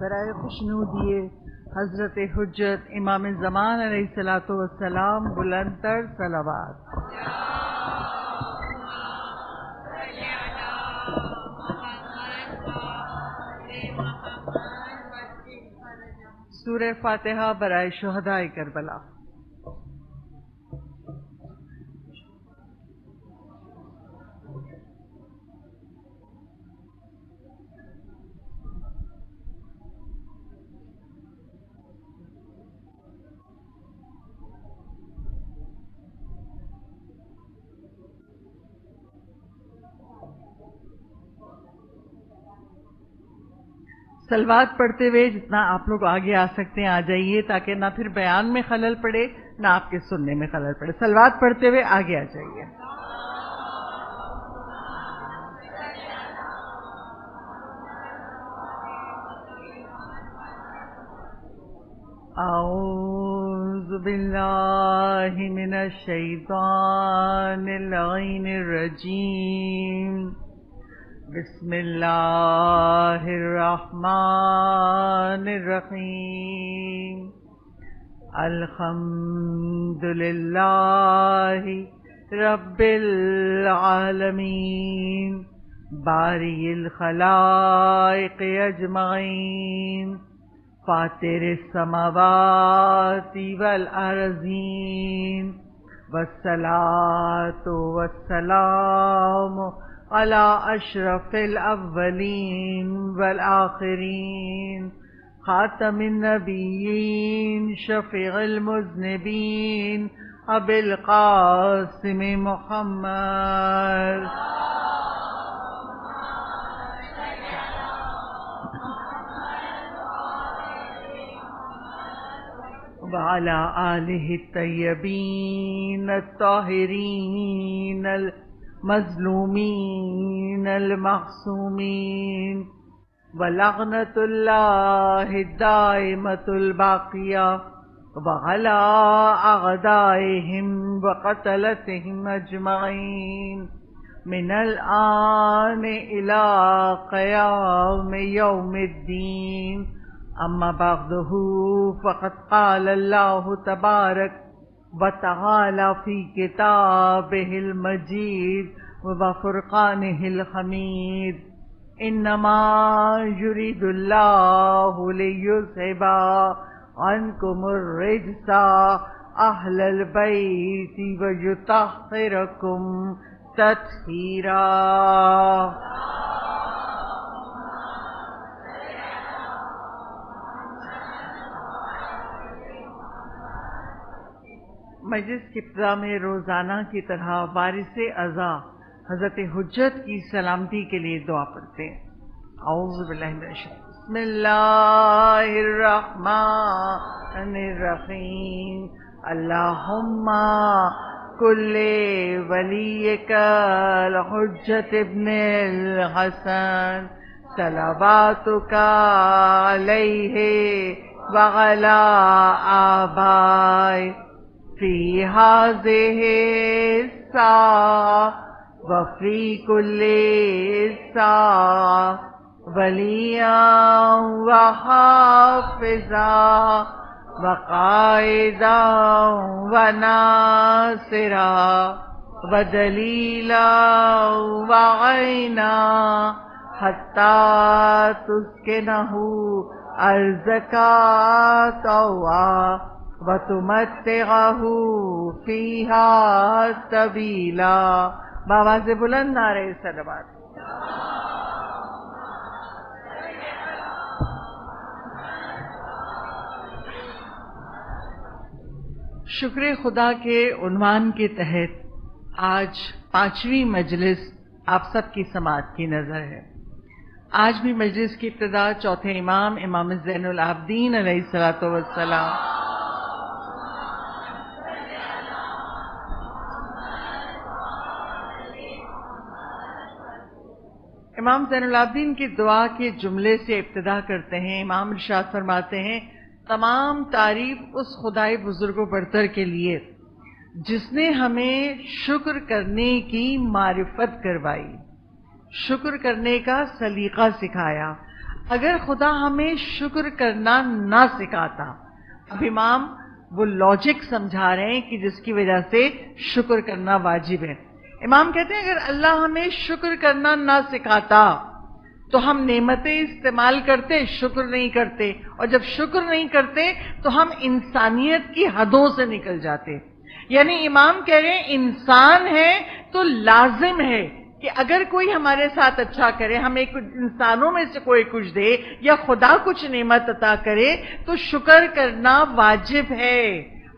برائے خوشنودی حضرت حجت امام زمان علیہ الصلوۃ والسلام بلند تر صلوات۔ سورہ فاتحہ برائے شہدائے کربلا۔ صلوات پڑھتے ہوئے جتنا آپ لوگ آگے آ سکتے ہیں آ جائیے، تاکہ نہ پھر بیان میں خلل پڑے نہ آپ کے سننے میں خلل پڑے۔ صلوات پڑھتے ہوئے آگے آ جائیے۔ اعوذ باللہ من الشیطان اللعین الرجیم، بسم اللہ الرحمن الرحیم، الحمد للہ رب العالمین، باری الخلائق اجمعین، فاطر السماوات والارضین، والصلاة والسلام علی اشرف الاولین والآخرین، خاتم النبیین، شفیع المذنبین، ابی القاسم محمد وعلی آلہ الطیبین الطاہرین المظلومین المعصومین، ولعنۃ اللہ الدائمۃ الباقیہ وعلی اعدائہم وقتلتہم اجمعین، من الآن الی قیام یوم الدین۔ اما بعدہ فقد قال اللہ تبارک وتعالی فی کتابہ المجید وفرقانہ الحمید، انما یرید اللہ لیذھب عنکم الرجس اہل البیت ویطہرکم تطہیرا۔ مجلس کی ابتدا میں روزانہ کی طرح وارث اعضا حضرت حجت کی سلامتی کے لیے دعا پڑھتے ہیں۔ اعوذ باللہ من الشیطان، بسم اللہ الرحمن الرحیم، اللہم کل ولیک الحجت ابن الحسن صلواتک علیہ وعلی آبائہ فی ہذہ الساعة وفی کل ساعة ولیاً وحافظاً وقائداً وناصراً ودلیلاً وعینا حتی تسکنہ ارضک طوعا وَتُمَتِّعَهُ فِيهَا طَوِيلًا۔ بآواز بلند نعرہ صلوات۔ شکر خدا کے عنوان کے تحت آج 5ویں مجلس آپ سب کی سماعت کی نظر ہے۔ آج بھی مجلس کی ابتدا چوتھے امام امام زین العابدین علیہ الصلوۃ والسلام امام زین العابدین کی دعا کے جملے سے ابتدا کرتے ہیں۔ امام ارشاد فرماتے ہیں، تمام تعریف اس خدائے بزرگ و برتر کے لیے جس نے ہمیں شکر کرنے کی معرفت کروائی، شکر کرنے کا سلیقہ سکھایا۔ اگر خدا ہمیں شکر کرنا نہ سکھاتا، اب امام وہ لاجک سمجھا رہے ہیں کہ جس کی وجہ سے شکر کرنا واجب ہے. امام کہتے ہیں اگر اللہ ہمیں شکر کرنا نہ سکھاتا تو ہم نعمتیں استعمال کرتے، شکر نہیں کرتے، اور جب شکر نہیں کرتے تو ہم انسانیت کی حدوں سے نکل جاتے. یعنی امام کہہ رہے ہیں انسان ہے تو لازم ہے کہ اگر کوئی ہمارے ساتھ اچھا کرے، ہمیں انسانوں میں سے کوئی کچھ دے یا خدا کچھ نعمت عطا کرے تو شکر کرنا واجب ہے.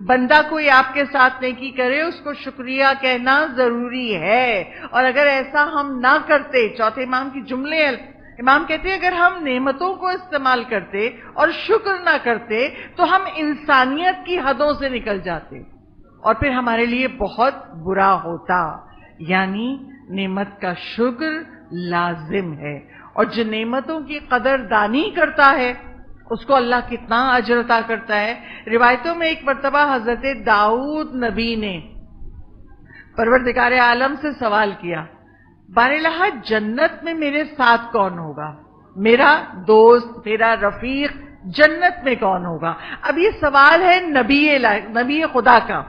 بندہ کوئی آپ کے ساتھ نیکی کرے اس کو شکریہ کہنا ضروری ہے، اور اگر ایسا ہم نہ کرتے، چوتھے امام کی جملے، امام کہتے ہیں اگر ہم نعمتوں کو استعمال کرتے اور شکر نہ کرتے تو ہم انسانیت کی حدوں سے نکل جاتے اور پھر ہمارے لیے بہت برا ہوتا. یعنی نعمت کا شکر لازم ہے، اور جو نعمتوں کی قدر دانی کرتا ہے اس کو اللہ کتنا اجر عطا کرتا ہے. روایتوں میں ایک مرتبہ حضرت داؤد نبی نے پروردگار عالم سے سوال کیا، بارالہ جنت میں میرے ساتھ کون ہوگا، میرا دوست، میرا رفیق جنت میں کون ہوگا؟ اب یہ سوال ہے نبی خدا کا،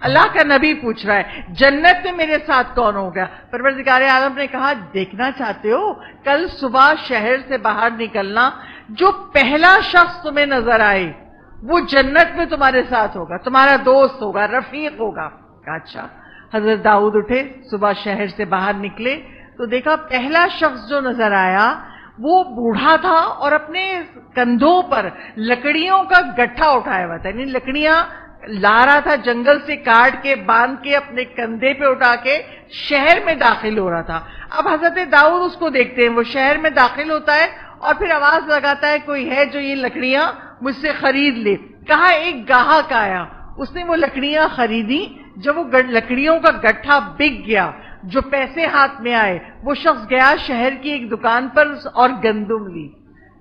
اللہ کا نبی پوچھ رہا ہے جنت میں میرے ساتھ کون ہوگا؟ پروردگار عالم نے کہا دیکھنا چاہتے ہو، کل صبح شہر سے باہر نکلنا، جو پہلا شخص تمہیں نظر آئے وہ جنت میں تمہارے ساتھ ہوگا، تمہارا دوست ہوگا، رفیق ہوگا. کہا اچھا. حضرت داؤد اٹھے، صبح شہر سے باہر نکلے تو دیکھا پہلا شخص جو نظر آیا وہ بوڑھا تھا اور اپنے کندھوں پر لکڑیوں کا گٹھا اٹھایا ہوا تھا، یعنی لکڑیاں لا رہا تھا جنگل سے کاٹ کے، باندھ کے اپنے کندھے پہ اٹھا کے شہر میں داخل ہو رہا تھا. اب حضرت داؤد اس کو دیکھتے ہیں، وہ شہر میں داخل ہوتا ہے اور پھر آواز لگاتا ہے کوئی ہے جو یہ لکڑیاں مجھ سے خرید لے. کہا ایک گاہک آیا، اس نے وہ لکڑیاں خریدی. جب وہ لکڑیوں کا گٹھا بک گیا، جو پیسے ہاتھ میں آئے، وہ شخص گیا شہر کی ایک دکان پر اور گندم لی.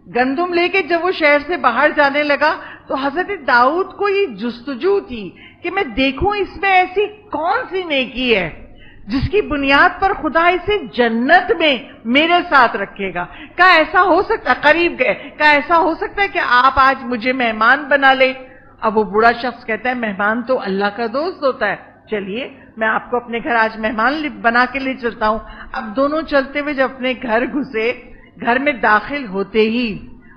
گندم لے کے جب وہ شہر سے باہر جانے لگا تو حضرت داؤد کو یہ جستجو تھی کہ میں دیکھوں اس میں ایسی کون سی نیکی ہے جس کی بنیاد پر خدا اسے جنت میں میرے ساتھ رکھے گا. کہا ایسا ہو سکتا، قریب گئے، کہا ایسا ہو سکتا ہے کہ آپ آج مجھے مہمان بنا لیں. اب وہ بوڑھا شخص کہتا ہے مہمان تو اللہ کا دوست ہوتا ہے، چلیے میں آپ کو اپنے گھر آج مہمان بنا کے لے چلتا ہوں. اب دونوں چلتے ہوئے جب اپنے گھر گھسے، گھر میں داخل ہوتے ہی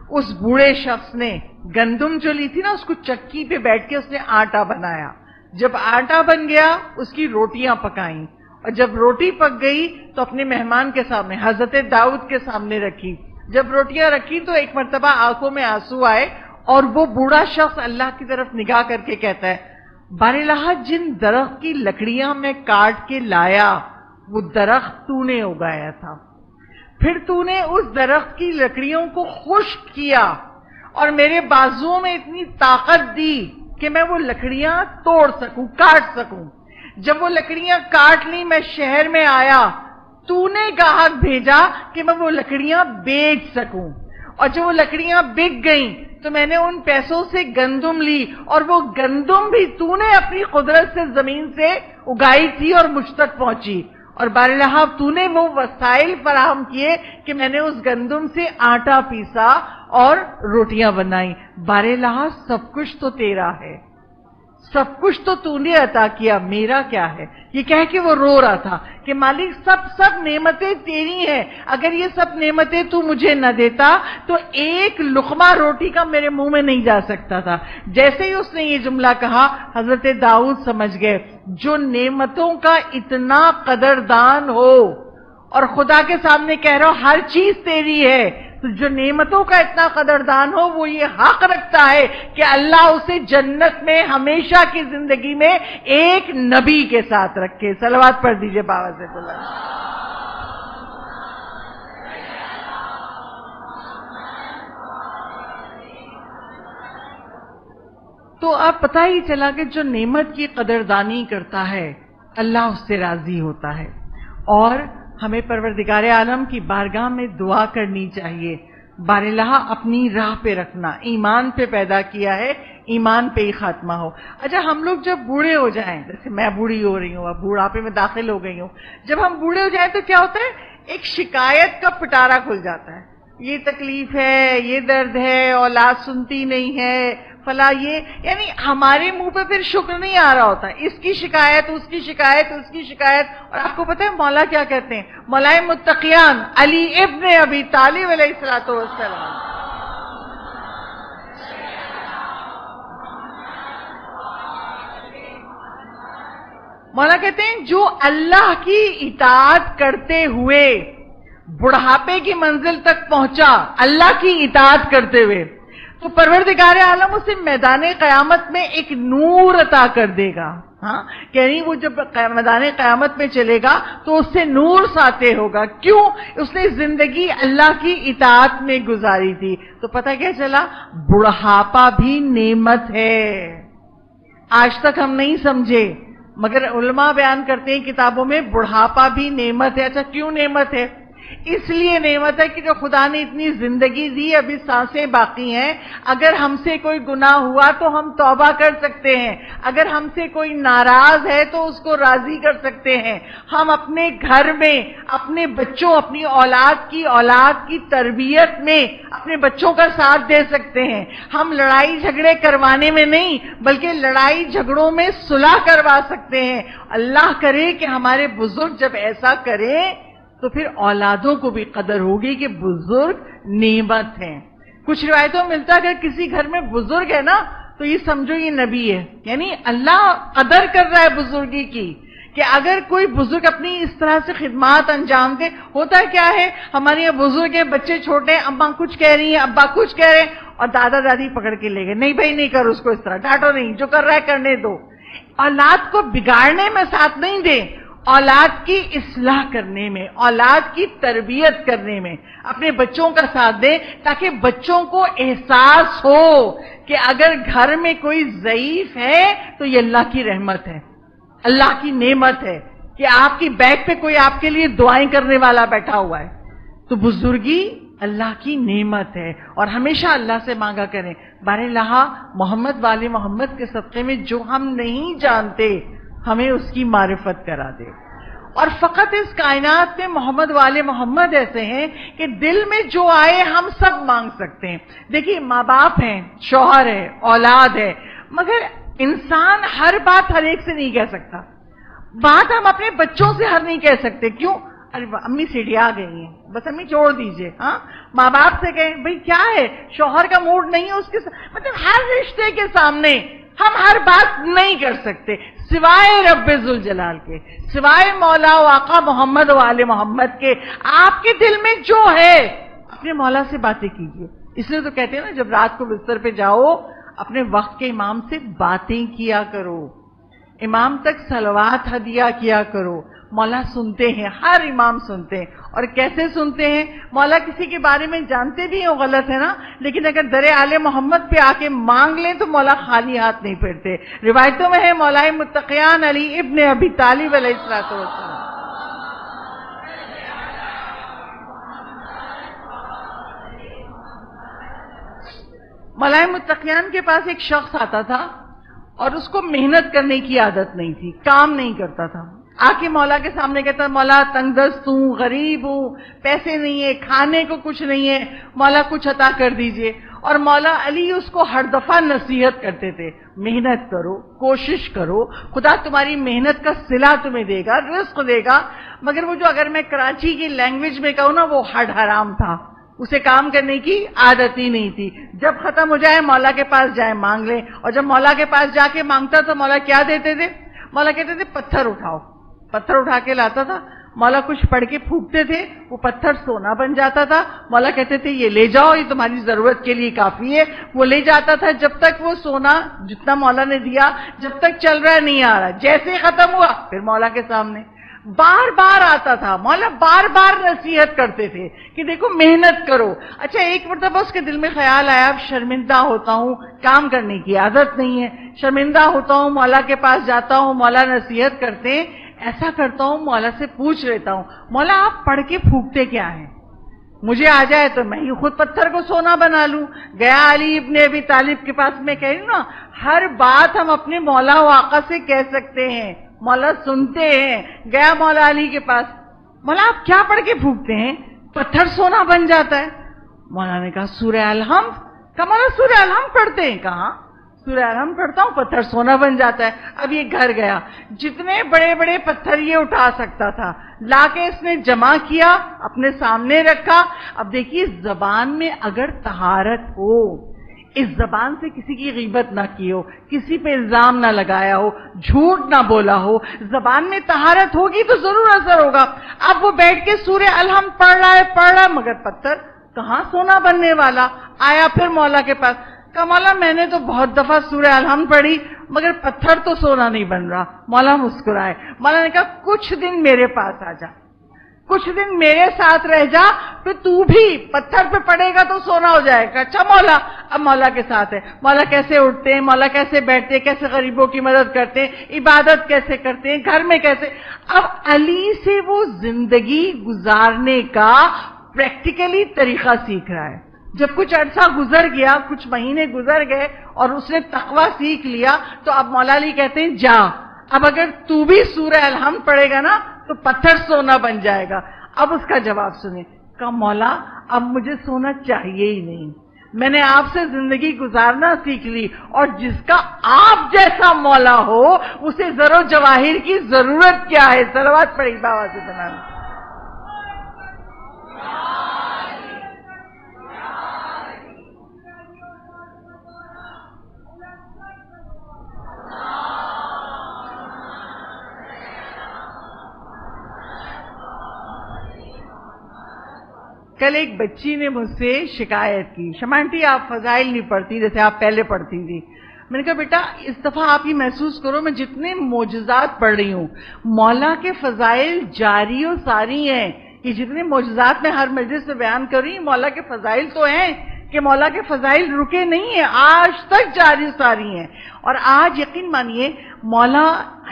اس بوڑھے شخص نے گندم جو لی تھی نا اس کو چکی پہ بیٹھ کے اس نے آٹا بنایا. جب آٹا بن گیا اس کی روٹیاں پکائیں، اور جب روٹی پک گئی تو اپنے مہمان کے سامنے حضرت داؤد کے سامنے رکھی. جب روٹیاں رکھی تو ایک مرتبہ آنکھوں میں آنسو آئے اور وہ بوڑھا شخص اللہ کی طرف نگاہ کر کے کہتا ہے بارالہ جن درخت کی لکڑیاں میں کاٹ کے لایا وہ درخت تو نے اگایا تھا، پھر تو نے اس درخت کی لکڑیوں کو خشک کیا اور میرے بازوؤں میں اتنی طاقت دی کہ میں وہ لکڑیاں توڑ سکوں، کاٹ سکوں. جب وہ لکڑیاں کاٹ لی میں شہر میں آیا، تو نے گاہک بھیجا کہ میں وہ لکڑیاں بیچ سکوں، اور جب وہ لکڑیاں بک گئیں تو میں نے ان پیسوں سے گندم لی، اور وہ گندم بھی تو نے اپنی قدرت سے زمین سے اگائی تھی اور مجھ تک پہنچی، اور بارالہ تو نے وہ وسائل فراہم کیے کہ میں نے اس گندم سے آٹا پیسا اور روٹیاں بنائی. بارالہ سب کچھ تو تیرا ہے، سب کچھ تو نے عطا کیا، میرا کیا ہے؟ یہ کہہ کے وہ رو رہا تھا کہ مالک سب نعمتیں تیری ہیں، اگر یہ سب نعمتیں تو مجھے نہ دیتا تو ایک لقمہ روٹی کا میرے منہ میں نہیں جا سکتا تھا. جیسے ہی اس نے یہ جملہ کہا حضرت داؤد سمجھ گئے جو نعمتوں کا اتنا قدردان ہو اور خدا کے سامنے کہہ رہا ہو ہر چیز تیری ہے، تو جو نعمتوں کا اتنا قدردان ہو وہ یہ حق رکھتا ہے کہ اللہ اسے جنت میں ہمیشہ کی زندگی میں ایک نبی کے ساتھ رکھے. صلوات پڑھ دیجئے بابا سے بلند. تو اب پتہ ہی چلا کہ جو نعمت کی قدردانی کرتا ہے اللہ اس سے راضی ہوتا ہے، اور ہمیں پروردگار عالم کی بارگاہ میں دعا کرنی چاہیے بارالہ اپنی راہ پہ رکھنا، ایمان پہ پیدا کیا ہے، ایمان پہ ہی خاتمہ ہو. اچھا ہم لوگ جب بوڑھے ہو جائیں، جیسے میں بوڑھی ہو رہی ہوں، اب بوڑھاپے میں داخل ہو گئی ہوں، جب ہم بوڑھے ہو جائیں تو کیا ہوتا ہے ایک شکایت کا پٹارا کھل جاتا ہے. یہ تکلیف ہے، یہ درد ہے، اولاد سنتی نہیں ہے، فلاں، یہ یعنی ہمارے منہ پہ پھر شکر نہیں آ رہا ہوتا، اس کی شکایت، اس کی شکایت، اس کی شکایت. اور آپ کو پتہ ہے مولا کیا کہتے ہیں؟ مولائے متقیان علی ابن ابی طالب علیہ الصلوۃ والسلام. مولا کہتے ہیں جو اللہ کی اطاعت کرتے ہوئے بڑھاپے کی منزل تک پہنچا، اللہ کی اطاعت کرتے ہوئے، تو پروردگار عالم اسے میدان قیامت میں ایک نور عطا کر دے گا. ہاں، یعنی وہ جب میدان قیامت میں چلے گا تو اس سے نور ساطع ہوگا. کیوں؟ اس نے زندگی اللہ کی اطاعت میں گزاری تھی. تو پتہ کیا چلا؟ بڑھاپا بھی نعمت ہے. آج تک ہم نہیں سمجھے، مگر علماء بیان کرتے ہیں کتابوں میں بڑھاپا بھی نعمت ہے. اچھا کیوں نعمت ہے؟ اس لیے نعمت ہے کہ جو خدا نے اتنی زندگی دی، ابھی سانسیں باقی ہیں، اگر ہم سے کوئی گناہ ہوا تو ہم توبہ کر سکتے ہیں، اگر ہم سے کوئی ناراض ہے تو اس کو راضی کر سکتے ہیں. ہم اپنے گھر میں اپنے بچوں، اپنی اولاد کی تربیت میں اپنے بچوں کا ساتھ دے سکتے ہیں. ہم لڑائی جھگڑے کروانے میں نہیں بلکہ لڑائی جھگڑوں میں صلح کروا سکتے ہیں. اللہ کرے کہ ہمارے بزرگ جب ایسا کریں تو پھر اولادوں کو بھی قدر ہوگی کہ بزرگ نعمت ہیں. کچھ روایتوں میں ملتا ہے اگر کسی گھر میں بزرگ ہے نا تو یہ سمجھو یہ نبی ہے. یعنی اللہ قدر کر رہا ہے بزرگی کی، کہ اگر کوئی بزرگ اپنی اس طرح سے خدمات انجام دے. ہوتا کیا ہے، ہمارے یہاں بزرگ ہیں، بچے چھوٹے ہیں، اماں کچھ کہہ رہی ہیں، ابا کچھ کہہ رہے ہیں، اور دادا دادی پکڑ کے لے گئے، نہیں بھائی نہیں کر اس کو اس طرح، ڈانٹو نہیں، جو کر رہا ہے کرنے دو. اولاد کو بگاڑنے میں ساتھ نہیں دیں، اولاد کی اصلاح کرنے میں، اولاد کی تربیت کرنے میں اپنے بچوں کا ساتھ دیں، تاکہ بچوں کو احساس ہو کہ اگر گھر میں کوئی ضعیف ہے تو یہ اللہ کی رحمت ہے، اللہ کی نعمت ہے کہ آپ کی بیک پہ کوئی آپ کے لیے دعائیں کرنے والا بیٹھا ہوا ہے. تو بزرگی اللہ کی نعمت ہے اور ہمیشہ اللہ سے مانگا کریں. بہرحال محمد والے محمد کے صدقے میں جو ہم نہیں جانتے ہمیں اس کی معرفت کرا دے. اور فقط اس کائنات میں محمد والے محمد ایسے ہیں کہ دل میں جو آئے ہم سب مانگ سکتے ہیں. دیکھیے ماں باپ ہیں، شوہر ہے، اولاد ہے، مگر انسان ہر بات ہر ایک سے نہیں کہہ سکتا. بات ہم اپنے بچوں سے ہر نہیں کہہ سکتے. کیوں؟ ارے امی سیڑھی آ گئی ہیں، بس امی چھوڑ دیجئے. ہاں، ماں باپ سے کہیں بھئی کیا ہے، شوہر کا موڈ نہیں ہے اس کے مطلب ہر رشتے کے سامنے ہم ہر بات نہیں کر سکتے سوائے رب ذوالجلال کے، سوائے مولا و آقا محمد و آل محمد کے. آپ کے دل میں جو ہے اپنے مولا سے باتیں کیجئے. اس لیے تو کہتے ہیں نا، جب رات کو بستر پہ جاؤ اپنے وقت کے امام سے باتیں کیا کرو، امام تک صلوات ہدیہ کیا کرو. مولا سنتے ہیں، ہر امام سنتے ہیں. اور کیسے سنتے ہیں؟ مولا کسی کے بارے میں جانتے بھی ہیں وہ غلط ہے نا، لیکن اگر در آل محمد پہ آ کے مانگ لیں تو مولا خالی ہاتھ نہیں پھرتے. روایتوں میں ہے مولائے متقیان علی ابن ابی طالب علیہ السلام. مولائے متقیان کے پاس ایک شخص آتا تھا اور اس کو محنت کرنے کی عادت نہیں تھی، کام نہیں کرتا تھا. آ کے مولا کے سامنے کہتا، مولا تنگ دست ہوں، غریب ہوں، پیسے نہیں ہے، کھانے کو کچھ نہیں ہے، مولا کچھ عطا کر دیجئے. اور مولا علی اس کو ہر دفعہ نصیحت کرتے تھے، محنت کرو، کوشش کرو، خدا تمہاری محنت کا صلہ تمہیں دے گا، رزق دے گا. مگر وہ جو اگر میں کراچی کی لینگویج میں کہوں نا، وہ ہڈ حرام تھا، اسے کام کرنے کی عادت ہی نہیں تھی. جب ختم ہو جائے مولا کے پاس جائے مانگ لے. اور جب مولا کے پاس جا کے مانگتا تو مولا کیا دیتے تھے؟ مولا کہتے تھے پتھر اٹھاؤ. پتھر اٹھا کے لاتا تھا. مولا کچھ پڑھ کے پھونکتے تھے، وہ پتھر سونا بن جاتا تھا. مولا کہتے تھے یہ لے جاؤ، یہ تمہاری ضرورت کے لیے کافی ہے. وہ لے جاتا تھا. جب تک وہ سونا جتنا مولا نے دیا جب تک چل رہا نہیں آ رہا، جیسے ختم ہوا پھر مولا کے سامنے بار بار آتا تھا. مولا بار بار نصیحت کرتے تھے کہ دیکھو محنت کرو. اچھا ایک مرتبہ اس کے دل میں خیال آیا، اب شرمندہ ہوتا ہوں، کام کرنے کی عادت نہیں ہے، شرمندہ ہوتا ہوں، مولا کے پاس جاتا ہوں، مولا نصیحت کرتے ہیں، ایسا کرتا ہوں مولا سے پوچھ لیتا ہوں، مولا آپ پڑھ کے پھونکتے کیا ہیں؟ مجھے آ جائے تو میں ہی خود پتھر کو سونا بنا لوں. گیا علی ابن ابی طالب کے پاس. میں کہہ رہی ہوں نا، ہر بات ہم اپنے مولا و آقا سے کہہ سکتے ہیں، مولا سنتے ہیں. گیا مولا علی کے پاس، مولا آپ کیا پڑھ کے پھونکتے ہیں؟ پتھر سونا بن جاتا ہے. مولانا نے کہا سورہ الحمد. کہا مولانا سورہ الحمد پڑھتے ہیں؟ کہاں سورہ الحمد پڑھتا ہوں، پتھر سونا بن جاتا ہے. اب یہ گھر گیا، جتنے بڑے بڑے پتھر یہ اٹھا سکتا تھا لا کے اس نے جمع کیا، اپنے سامنے رکھا. اب دیکھیے زبان میں اگر طہارت ہو، اس زبان سے کسی کی غیبت نہ کی ہو، کسی پہ الزام نہ لگایا ہو، جھوٹ نہ بولا ہو، زبان میں طہارت ہوگی تو ضرور اثر ہوگا. اب وہ بیٹھ کے سورہ الحمد پڑھ رہا ہے مگر پتھر کہاں سونا بننے والا. آیا پھر مولا کے پاس، کہا مولا میں نے تو بہت دفعہ سورہ الحمد پڑھی مگر پتھر تو سونا نہیں بن رہا. مولا مسکرائے. مولا نے کہا کچھ دن میرے پاس آ جا، کچھ دن میرے ساتھ رہ جا، پھر تو بھی پتھر پہ پڑے گا تو سونا ہو جائے گا. اچھا مولا. اب مولا کے ساتھ ہے، مولا کیسے اٹھتے ہیں، مولا کیسے بیٹھتے ہیں، کیسے غریبوں کی مدد کرتے ہیں، عبادت کیسے کرتے ہیں، گھر میں کیسے. اب علی سے وہ زندگی گزارنے کا پریکٹیکلی طریقہ سیکھ رہا ہے. جب کچھ عرصہ گزر گیا، کچھ مہینے گزر گئے اور اس نے تقویٰ سیکھ لیا، تو اب مولا علی کہتے ہیں جا، اب اگر تو بھی سورہ الحمد پڑھے گا نا تو پتھر سونا بن جائے گا. اب اس کا جواب سنیں. کہا مولا اب مجھے سونا چاہیے ہی نہیں، میں نے آپ سے زندگی گزارنا سیکھ لی، اور جس کا آپ جیسا مولا ہو اسے زر و جواہر کی ضرورت کیا ہے. صلوات پڑھی بابا سے بنانا. کل ایک بچی نے مجھ سے شکایت کی، شمع آنٹی آپ فضائل نہیں پڑھتی جیسے آپ پہلے پڑھتی تھی. میں نے کہا بیٹا اس دفعہ آپ یہ محسوس کرو میں جتنے معجزات پڑھ رہی ہوں مولا کے فضائل جاری و ساری ہیں. یہ جتنے معجزات میں ہر مجلس میں بیان کر رہی ہوں مولا کے فضائل تو ہیں کہ مولا کے فضائل رکے نہیں ہیں، آج تک جاری و ساری ہیں. اور آج یقین مانیے مولا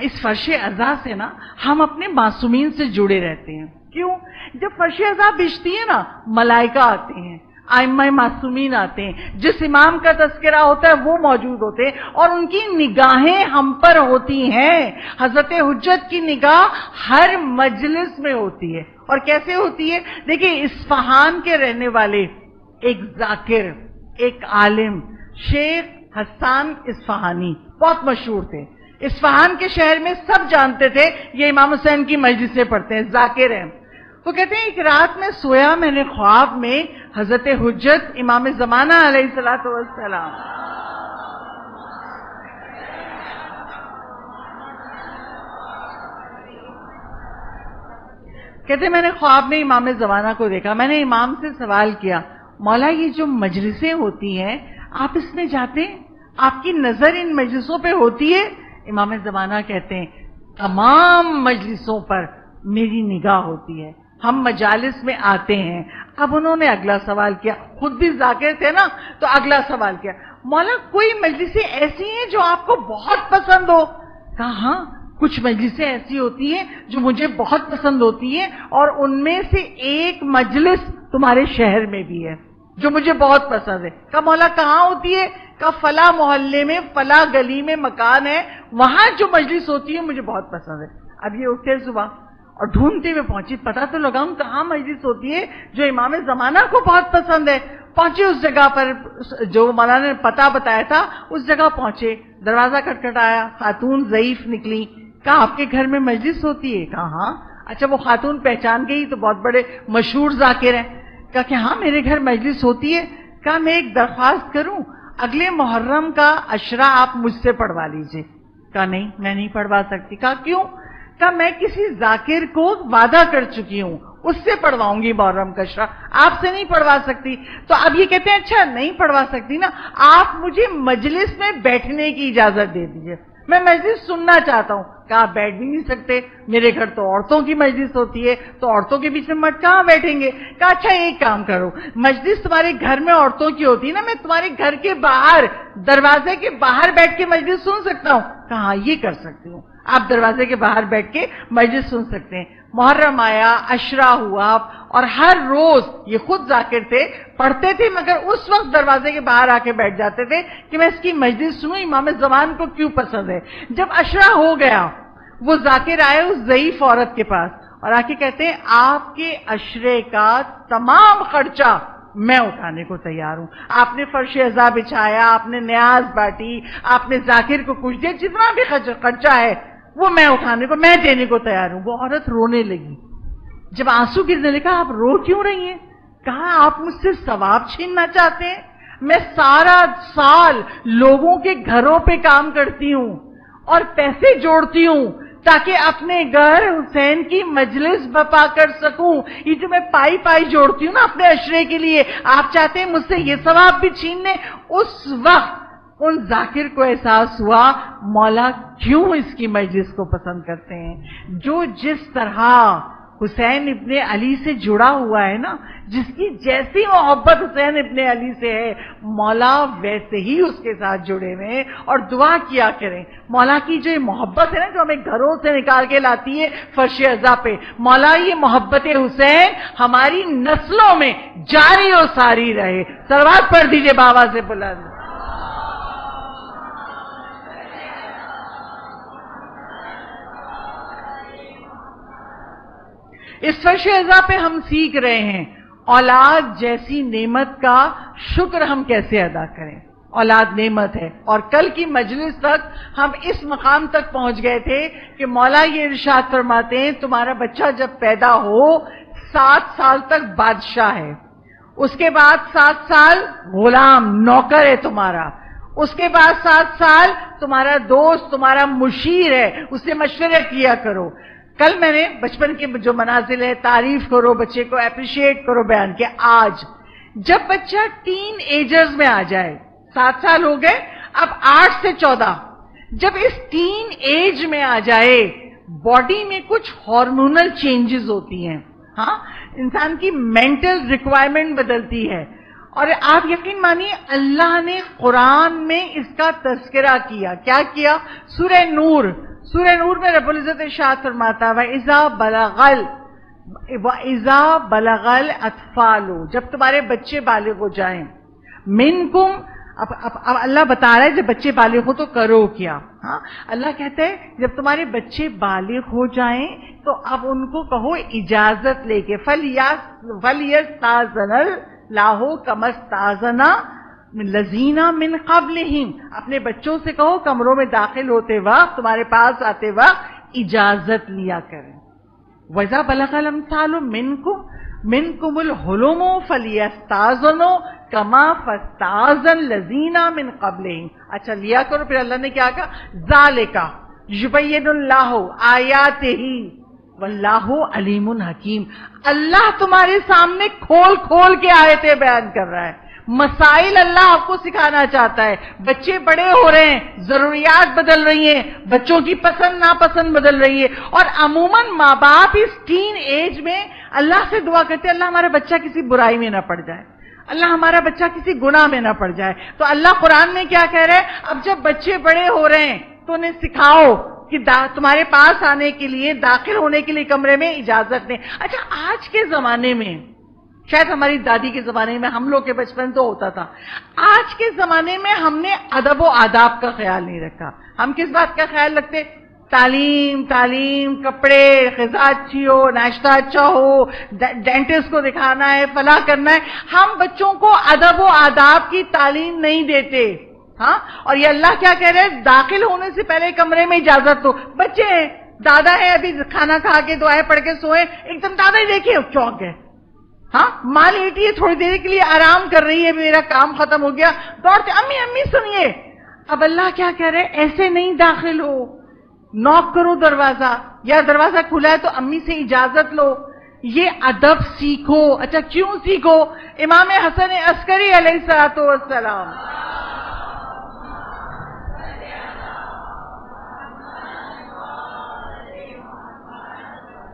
اس فرش عزا سے نا ہم اپنے معصومین سے جڑے رہتے ہیں. کیوں؟ جب فرش عزا بچتی ہے نا ملائکہ آتے ہیں، ائمہ معصومین آتے ہیں، جس امام کا تذکرہ ہوتا ہے وہ موجود ہوتے ہیں اور ان کی نگاہیں ہم پر ہوتی ہیں. حضرت حجت کی نگاہ ہر مجلس میں ہوتی ہے. اور کیسے ہوتی ہے؟ دیکھیں اصفہان کے رہنے والے ایک ذاکر، ایک عالم شیخ حسان اصفہانی بہت مشہور تھے. اصفہان کے شہر میں سب جانتے تھے یہ امام حسین کی مجلسیں پڑھتے ہیں، ذاکر ہیں. وہ کہتے ہیں ایک رات میں سویا میں نے خواب میں حضرت حجت امام زمانہ علیہ الصلوۃ والسلام کہتے میں نے خواب میں امام زمانہ کو دیکھا. میں نے امام سے سوال کیا مولا یہ جو مجلسیں ہوتی ہیں آپ اس میں جاتے ہیں، آپ کی نظر ان مجلسوں پہ ہوتی ہے؟ امام زمانہ کہتے ہیں تمام مجلسوں پر میری نگاہ ہوتی ہے، ہم مجالس میں آتے ہیں. اب انہوں نے اگلا سوال کیا، خود بھی ذاکر تھے نا تو اگلا سوال کیا مولا کوئی مجلسیں ایسی ہیں جو آپ کو بہت پسند ہو؟ کہا ہاں کچھ مجلسیں ایسی ہوتی ہیں جو مجھے بہت پسند ہوتی ہیں اور ان میں سے ایک مجلس تمہارے شہر میں بھی ہے جو مجھے بہت پسند ہے. کہا مولا کہاں ہوتی ہے؟ کہا فلاں محلے میں فلاں گلی میں مکان ہے، وہاں جو مجلس ہوتی ہے مجھے بہت پسند ہے. اب یہ اٹھے صبح اور ڈھونڈتے ہوئے پہنچی، پتہ تو لگاؤں کہاں مجلس ہوتی ہے جو امام زمانہ کو بہت پسند ہے. پہنچے اس جگہ پر جو مولانا نے پتہ بتایا تھا، اس جگہ پہنچے، دروازہ کھٹکھٹایا، خاتون ضعیف نکلی. کہا آپ کے گھر میں مجلس ہوتی ہے؟ کہا ہاں. اچھا وہ خاتون پہچان گئی تو بہت بڑے مشہور ذاکر ہیں. کہا کہ ہاں میرے گھر مجلس ہوتی ہے. کہا میں ایک درخواست کروں، اگلے محرم کا عشرہ آپ مجھ سے پڑھوا لیجئے. کہا نہیں میں نہیں پڑھوا سکتی. کہا کیوں؟ کہا میں کسی ذاکر کو وعدہ کر چکی ہوں اس سے پڑھواؤں گی محرم کا عشرہ، آپ سے نہیں پڑھوا سکتی. تو اب یہ کہتے ہیں اچھا نہیں پڑھوا سکتی نا، آپ مجھے مجلس میں بیٹھنے کی اجازت دے دیجئے، میں مجلس سننا چاہتا ہوں. کہا بیٹھ بھی نہیں سکتے، میرے گھر تو عورتوں کی مجلس ہوتی ہے تو عورتوں کے بیچ میں مرد کہاں بیٹھیں گے. کہا اچھا ایک کام کرو، مجلس تمہارے گھر میں عورتوں کی ہوتی ہے نا، میں تمہارے گھر کے باہر دروازے کے باہر بیٹھ کے مجلس سن سکتا ہوں. کہا یہ کر سکتی ہوں، آپ دروازے کے باہر بیٹھ کے مجلس سن سکتے ہیں. محرم آیا، عشرہ ہوا اور ہر روز یہ خود ذاکر تھے، پڑھتے تھے مگر اس وقت دروازے کے باہر آ کے بیٹھ جاتے تھے کہ میں اس کی مجلس سنوں، امام زمان کو کیوں پسند ہے. جب عشرہ ہو گیا وہ ذاکر آئے اس ضعیف عورت کے پاس اور آ کے کہتے ہیں آپ کے عشرے کا تمام خرچہ میں اٹھانے کو تیار ہوں. آپ نے فرش عزا بچھایا, آپ نے نیاز بانٹی, آپ نے ذاکر کو کچھ دیا, جتنا بھی خرچہ ہے وہ میں اٹھانے کو, میں دینے کو تیار ہوں. وہ عورت رونے لگی. جب آنسو گرنے لگا, آپ رو کیوں رہی ہیں؟ کہا آپ مجھ سے ثواب چھیننا چاہتے ہیں؟ میں سارا سال لوگوں کے گھروں پہ کام کرتی ہوں اور پیسے جوڑتی ہوں تاکہ اپنے گھر حسین کی مجلس بپا کر سکوں. یہ جو میں پائی پائی جوڑتی ہوں نا اپنے عشرے کے لیے, آپ چاہتے ہیں مجھ سے یہ ثواب بھی چھین لیں؟ اس وقت ان ذاکر کو احساس ہوا مولا کیوں اس کی مجلس کو پسند کرتے ہیں. جو جس طرح حسین ابن علی سے جڑا ہوا ہے نا, جس کی جیسی محبت حسین ابن علی سے ہے, مولا ویسے ہی اس کے ساتھ جڑے ہوئے. اور دعا کیا کریں, مولا کی جو یہ محبت ہے نا جو ہمیں گھروں سے نکال کے لاتی ہے فرش عزا پہ, مولا یہ محبت حسین ہماری نسلوں میں جاری و ساری رہے. صلوات پڑھ دیجئے بابا سے بلند. اس فرش عزا پہ ہم سیکھ رہے ہیں اولاد جیسی نعمت کا شکر ہم کیسے ادا کریں. اولاد نعمت ہے. اور کل کی مجلس تک ہم اس مقام تک پہنچ گئے تھے کہ مولا یہ ارشاد فرماتے ہیں تمہارا بچہ جب پیدا ہو 7 سال تک بادشاہ ہے, اس کے بعد 7 سال غلام نوکر ہے تمہارا, اس کے بعد 7 سال تمہارا دوست تمہارا مشیر ہے, اس سے مشورہ کیا کرو. کل میں نے بچپن کے جو منازل ہے, تعریف کرو, بچے کو اپریشیٹ کرو, بیان کیا. آج جب بچہ ٹین ایجرز میں آ جائے, 7 سال ہو گئے, اب 8 سے 14, جب اس ٹین ایج میں آ جائے باڈی میں کچھ ہارمونل چینجز ہوتی ہیں. ہاں, انسان کی مینٹل ریکوائرمنٹ بدلتی ہے. اور آپ یقین مانیے اللہ نے قرآن میں اس کا تذکرہ کیا. کیا کیا؟ سورہ نور میں رب العزت ارشاد فرماتا ہے وَإِذَا بَلَغَ الْأَطْفَالُ, جب تمہارے بچے بالغ ہو جائیں, مِنْكُمْ, اب اللہ بتا رہا ہے جب بچے بالغ ہو تو کرو کیا. ہاں, اللہ کہتے ہیں جب تمہارے بچے بالغ ہو جائیں تو اب ان کو کہو اجازت لے کے, فَلْيَسْتَأْذِنِ اللَّهُ كَمَا اسْتَأْذَنَ الَّذِينَ مِنْ قَبْلِهِمْ, اپنے بچوں سے کہو کمروں میں داخل ہوتے وقت, تمہارے پاس آتے وقت اجازت لیا کریں. وَإِذَا بَلَغَ الْأَطْفَالُ مِنْكُمُ الْحُلُمُ فَلْيَسْتَأْذِنُوا كَمَا فَاسْتَأْذَنَ الَّذِينَ مِنْ قَبْلِهِمْ. اچھا لیا کرو. پھر اللہ نے کیا کہا؟ ذَلِكَ يُبَيِّنُ اللَّهُ آيَاتِهِ وَاللَّهُ عَلِيمٌ حَكِيمٌ. اللہ تمہارے سامنے کھول کھول کے آیتیں بیان کر رہا ہے, مسائل اللہ آپ کو سکھانا چاہتا ہے. بچے بڑے ہو رہے ہیں, ضروریات بدل رہی ہیں, بچوں کی پسند ناپسند بدل رہی ہے, اور عموماً ماں باپ اس ٹین ایج میں اللہ سے دعا کرتے ہیں اللہ ہمارا بچہ کسی برائی میں نہ پڑ جائے, اللہ ہمارا بچہ کسی گناہ میں نہ پڑ جائے. تو اللہ قرآن میں کیا کہہ رہا ہے؟ اب جب بچے بڑے ہو رہے ہیں تو انہیں سکھاؤ کہ تمہارے پاس آنے کے لیے, داخل ہونے کے لیے کمرے میں اجازت دیں. اچھا آج کے زمانے میں, شاید ہماری دادی کے زمانے میں, ہم لوگ کے بچپن تو ہوتا تھا, آج کے زمانے میں ہم نے ادب و آداب کا خیال نہیں رکھا. ہم کس بات کا خیال رکھتے؟ تعلیم, کپڑے, غذا اچھی ہو, ناشتہ اچھا ہو, ڈینٹسٹ کو دکھانا ہے, فلاں کرنا ہے. ہم بچوں کو ادب و آداب کی تعلیم نہیں دیتے. ہاں, اور یہ اللہ کیا کہہ رہے ہیں؟ داخل ہونے سے پہلے کمرے میں اجازت دو. بچے ہیں, دادا ہے, ابھی کھانا کھا کے دعائیں پڑھ کے سوئے, ایک دم دادا ہی دیکھیے چونک گئے. ہاں, ماں لیٹی ہے تھوڑی دیر کے لیے آرام کر رہی ہے, میرا کام ختم ہو گیا, دوڑتے امی سنیے. اب اللہ کیا کہہ رہے ہیں؟ ایسے نہیں داخل ہو, نوک کرو دروازہ, یا دروازہ کھلا ہے تو امی سے اجازت لو. یہ ادب سیکھو. اچھا کیوں سیکھو؟ امام حسن عسکری علیہ السلام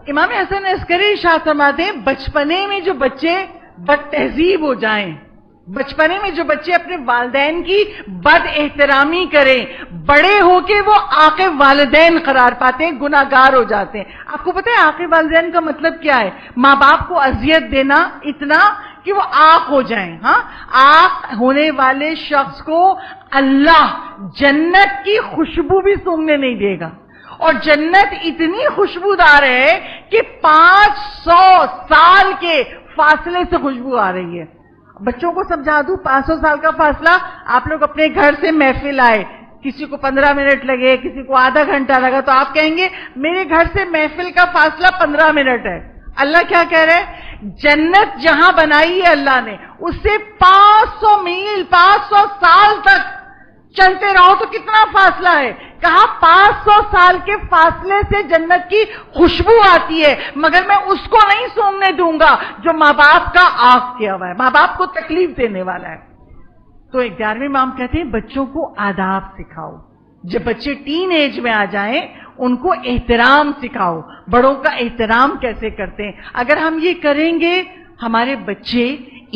امام حسن عسکری ارشاد فرماتے ہیں بچپنے میں جو بچے بد تہذیب ہو جائیں, بچپنے میں جو بچے اپنے والدین کی بد احترامی کریں, بڑے ہو کے وہ آق والدین قرار پاتے ہیں, گناہگار ہو جاتے ہیں. آپ کو پتہ ہے آق والدین کا مطلب کیا ہے؟ ماں باپ کو اذیت دینا اتنا کہ وہ آق ہو جائیں. ہاں, آق ہونے والے شخص کو اللہ جنت کی خوشبو بھی سونگنے نہیں دے گا, اور جنت اتنی خوشبودار ہے کہ 500 سال کے فاصلے سے خوشبو آ رہی ہے. بچوں کو سمجھا دوں 500 سال کا فاصلہ، آپ لوگ اپنے گھر سے محفل آئے، کسی کو 15 منٹ لگے، کسی کو آدھا گھنٹہ لگا، تو آپ کہیں گے میرے گھر سے محفل کا فاصلہ 15 منٹ ہے۔ اللہ کیا کہہ رہے ہیں؟ جنت جہاں بنائی ہے اللہ نے، اس سے 500 میل 500 سال تک چلتے رہو تو کتنا فاصلہ ہے؟ کہا 500 سال کے فاصلے سے جنت کی خوشبو آتی ہے، مگر میں اس کو نہیں سونگنے دوں گا جو ماں باپ کا آگ کیا ہوا ہے، ماں باپ کو تکلیف دینے والا ہے۔ تو 11ویں امام کہتے ہیں بچوں کو آداب سکھاؤ، جب بچے ٹین ایج میں آ جائیں ان کو احترام سکھاؤ، بڑوں کا احترام کیسے کرتے ہیں۔ اگر ہم یہ کریں گے ہمارے بچے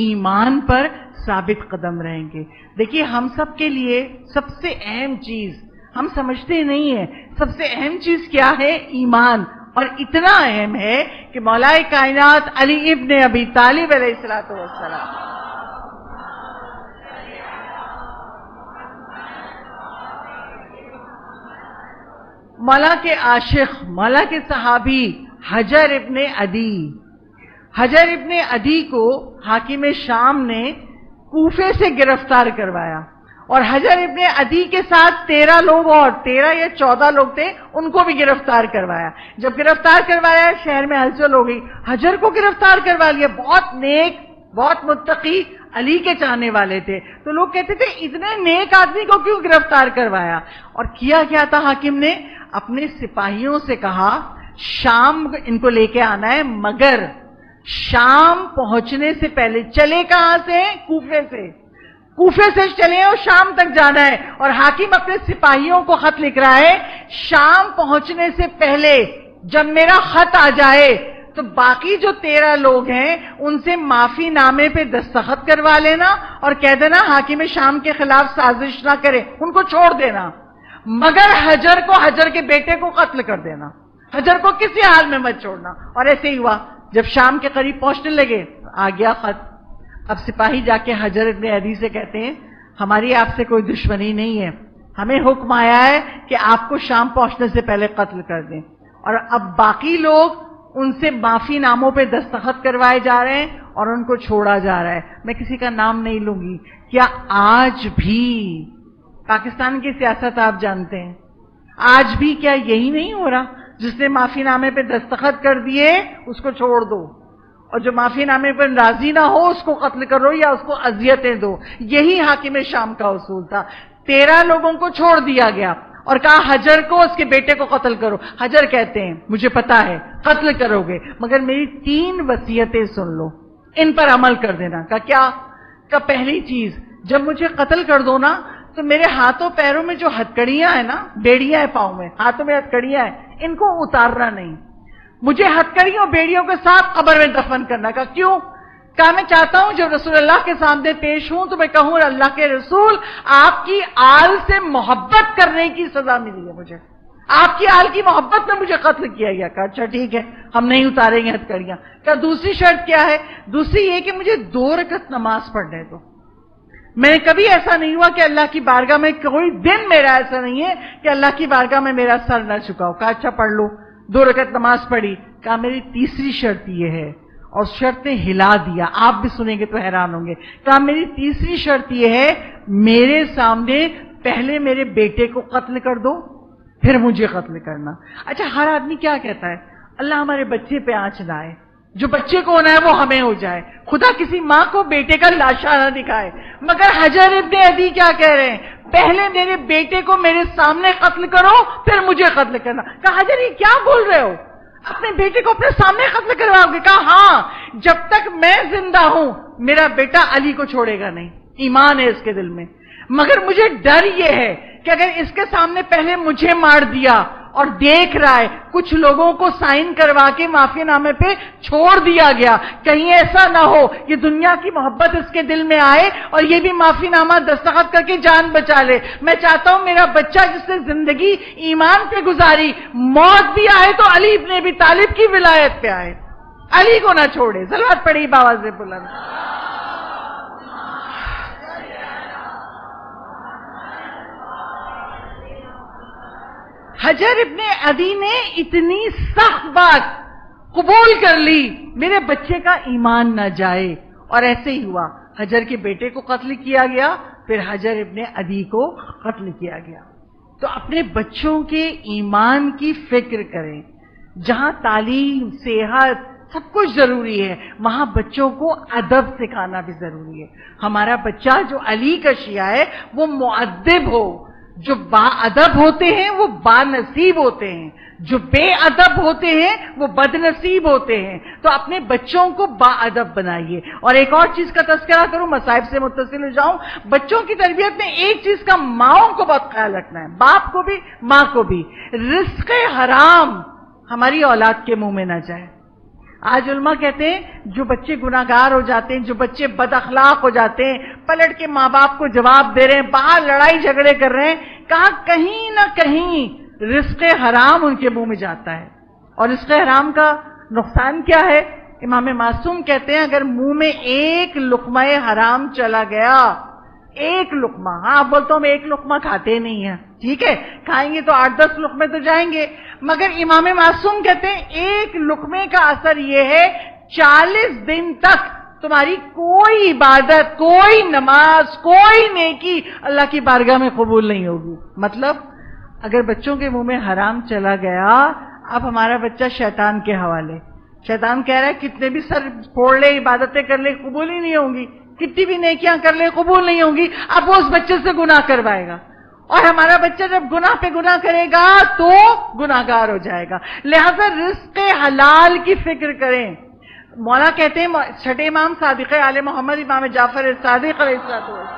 ایمان پر ثابت قدم رہیں گے۔ دیکھیے ہم سب کے لیے سب سے اہم چیز ہم سمجھتے نہیں ہیں، سب سے اہم چیز کیا ہے؟ ایمان۔ اور اتنا اہم ہے کہ مولا کائنات علی ابن ابی طالب علیہ السلام مولا کے عاشق، مولا کے صحابی حجر ابن عدی کو حاکم شام نے کوفے سے گرفتار کروایا، اور حجر ابن عدی کے ساتھ 13 لوگ اور 13 یا 14 لوگ تھے، ان کو بھی گرفتار کروایا۔ جب گرفتار کروایا شہر میں ہلچل ہو گئی، حجر کو گرفتار کروا لیا، بہت نیک، بہت متقی، علی کے چاہنے والے تھے، تو لوگ کہتے تھے اتنے نیک آدمی کو کیوں گرفتار کروایا؟ اور کیا تھا حاکم نے؟ اپنے سپاہیوں سے کہا شام ان کو لے کے آنا ہے، مگر شام پہنچنے سے پہلے چلے کہاں سے؟ کوفے سے چلے اور شام تک جانا ہے۔ اور حاکم اپنے سپاہیوں کو خط لکھ رہا ہے شام پہنچنے سے پہلے جب میرا خط آ جائے تو باقی جو 13 لوگ ہیں ان سے معافی نامے پہ دستخط کروا لینا اور کہہ دینا حاکم شام کے خلاف سازش نہ کرے، ان کو چھوڑ دینا، مگر حجر کے بیٹے کو قتل کر دینا، حجر کو کسی حال میں مت چھوڑنا۔ اور ایسے ہی ہوا، جب شام کے قریب پہنچنے لگے آ گیا خط۔ اب سپاہی جا کے حجر ابن عدی سے کہتے ہیں ہماری آپ سے کوئی دشمنی نہیں ہے، ہمیں حکم آیا ہے کہ آپ کو شام پہنچنے سے پہلے قتل کر دیں، اور اب باقی لوگ ان سے معافی ناموں پہ دستخط کروائے جا رہے ہیں اور ان کو چھوڑا جا رہا ہے۔ میں کسی کا نام نہیں لوں گی۔ کیا آج بھی پاکستان کی سیاست آپ جانتے ہیں، آج بھی کیا یہی نہیں ہو رہا؟ جس نے معافی نامے پہ دستخط کر دیے اس کو چھوڑ دو، اور جو معافی نامے پر راضی نہ ہو اس کو قتل کرو یا اس کو اذیتیں دو۔ یہی حاکم شام کا اصول تھا۔ 13 لوگوں کو چھوڑ دیا گیا اور کہا حجر کو اس کے بیٹے کو قتل کرو۔ حجر کہتے ہیں مجھے پتا ہے قتل کرو گے، مگر میری 3 وصیتیں سن لو، ان پر عمل کر دینا۔ کیا پہلی چیز، جب مجھے قتل کر دو نا تو میرے ہاتھوں پیروں میں جو ہتکڑیاں ہیں نا، بیڑیاں ہیں پاؤں میں، ہاتھوں میں ہتکڑیاں ہیں، ان کو اتارنا نہیں، مجھے ہتکڑیوں بیڑیوں کے ساتھ قبر میں دفن کرنا۔ کہا کیوں؟ کہا میں چاہتا ہوں جب رسول اللہ کے سامنے پیش ہوں تو میں کہوں اللہ کے رسول آپ کی آل سے محبت کرنے کی سزا ملی ہے، مجھے آپ کی آل کی محبت میں مجھے قتل کیا گیا۔ کہا اچھا ٹھیک ہے، ہم نہیں اتاریں گے ہتکڑیاں۔ کہا دوسری شرط کیا ہے؟ دوسری یہ کہ مجھے 2 رکعت نماز پڑھنے دو۔ میں کبھی ایسا نہیں ہوا کہ اللہ کی بارگاہ میں کوئی دن میرا ایسا نہیں ہے کہ اللہ کی بارگاہ میں میرا سر نہ جھکاؤ۔ کہا اچھا پڑھ لو، 2 رکعت نماز پڑھی۔ کہا میری تیسری شرط یہ ہے، اور شرط نے ہلا دیا، آپ بھی سنیں گے تو حیران ہوں گے۔ کہا میری تیسری شرط یہ ہے میرے سامنے پہلے میرے بیٹے کو قتل کر دو پھر مجھے قتل کرنا۔ اچھا ہر آدمی کیا کہتا ہے؟ اللہ ہمارے بچے پہ آنچ نہ آئے، جو بچے کو ہونا ہے وہ ہمیں ہو جائے، خدا کسی ماں کو بیٹے کا لاشا نہ دکھائے۔ مگر حجر ابن عدی کیا کہہ رہے ہیں؟ پہلے میرے بیٹے کو میرے سامنے قتل کرو پھر مجھے قتل کرنا۔ کہا حجر یہ کیا بول رہے ہو؟ اپنے بیٹے کو اپنے سامنے قتل کرواؤ گے؟ کہا ہاں، جب تک میں زندہ ہوں میرا بیٹا علی کو چھوڑے گا نہیں، ایمان ہے اس کے دل میں، مگر مجھے ڈر یہ ہے کہ اگر اس کے سامنے پہلے مجھے مار دیا اور دیکھ رہا ہے کچھ لوگوں کو سائن کروا کے معافی نامے پہ چھوڑ دیا گیا، کہیں ایسا نہ ہو یہ دنیا کی محبت اس کے دل میں آئے اور یہ بھی معافی نامہ دستخط کر کے جان بچا لے۔ میں چاہتا ہوں میرا بچہ جس نے زندگی ایمان پہ گزاری، موت بھی آئے تو علی ابن ابی طالب کی ولایت پہ آئے، علی کو نہ چھوڑے۔ صلوات پڑھی باواز بلند۔ حجر ابن عدی نے اتنی سخت بات قبول کر لی میرے بچے کا ایمان نہ جائے، اور ایسے ہی ہوا۔ حجر کے بیٹے کو قتل کیا گیا، پھر حجر ابن عدی کو قتل کیا گیا۔ تو اپنے بچوں کے ایمان کی فکر کریں۔ جہاں تعلیم، صحت سب کچھ ضروری ہے، وہاں بچوں کو ادب سکھانا بھی ضروری ہے۔ ہمارا بچہ جو علی کا شیعہ ہے وہ مؤدب ہو، جو با ادب ہوتے ہیں وہ با نصیب ہوتے ہیں، جو بے ادب ہوتے ہیں وہ بد نصیب ہوتے ہیں۔ تو اپنے بچوں کو با ادب بنائیے۔ اور ایک اور چیز کا تذکرہ کروں، مصائب سے متصل ہو جاؤں، بچوں کی تربیت میں ایک چیز کا ماؤں کو بہت خیال رکھنا ہے، باپ کو بھی ماں کو بھی، رزق حرام ہماری اولاد کے منہ میں نہ جائے۔ آج علماء کہتے ہیں جو بچے گناہگار ہو جاتے ہیں، جو بچے بد اخلاق ہو جاتے ہیں، پلٹ کے ماں باپ کو جواب دے رہے ہیں، باہر لڑائی جھگڑے کر رہے ہیں، کہا کہیں نہ کہیں رزق حرام ان کے منہ میں جاتا ہے۔ اور رزق حرام کا نقصان کیا ہے؟ امام معصوم کہتے ہیں اگر منہ میں ایک لقمہ حرام چلا گیا، ایک لقمہ، ہاں بولتا ہوں میں ایک لقمہ کھاتے نہیں ہیں، ٹھیک ہے، کھائیں گے تو 8-10 لقمے تو جائیں گے، مگر امام معصوم کہتے ہیں ایک لقمے کا اثر یہ ہے 40 دن تک تمہاری کوئی عبادت، کوئی نماز، کوئی نیکی اللہ کی بارگاہ میں قبول نہیں ہوگی۔ مطلب اگر بچوں کے منہ میں حرام چلا گیا، اب ہمارا بچہ شیطان کے حوالے، شیطان کہہ رہا ہے کتنے بھی سر پھوڑ لے، عبادتیں کر لے، قبول ہی نہیں ہوں گی، کتنی بھی نیکیاں کر لے قبول نہیں ہوں گی، اب وہ اس بچے سے گناہ کروائے گا، اور ہمارا بچہ جب گناہ پہ گناہ کرے گا تو گناہگار ہو جائے گا۔ لہذا رزق حلال کی فکر کریں۔ مولا کہتے ہیں چھٹے امام صادق آل محمد امام جعفر صادق علیہ السلام،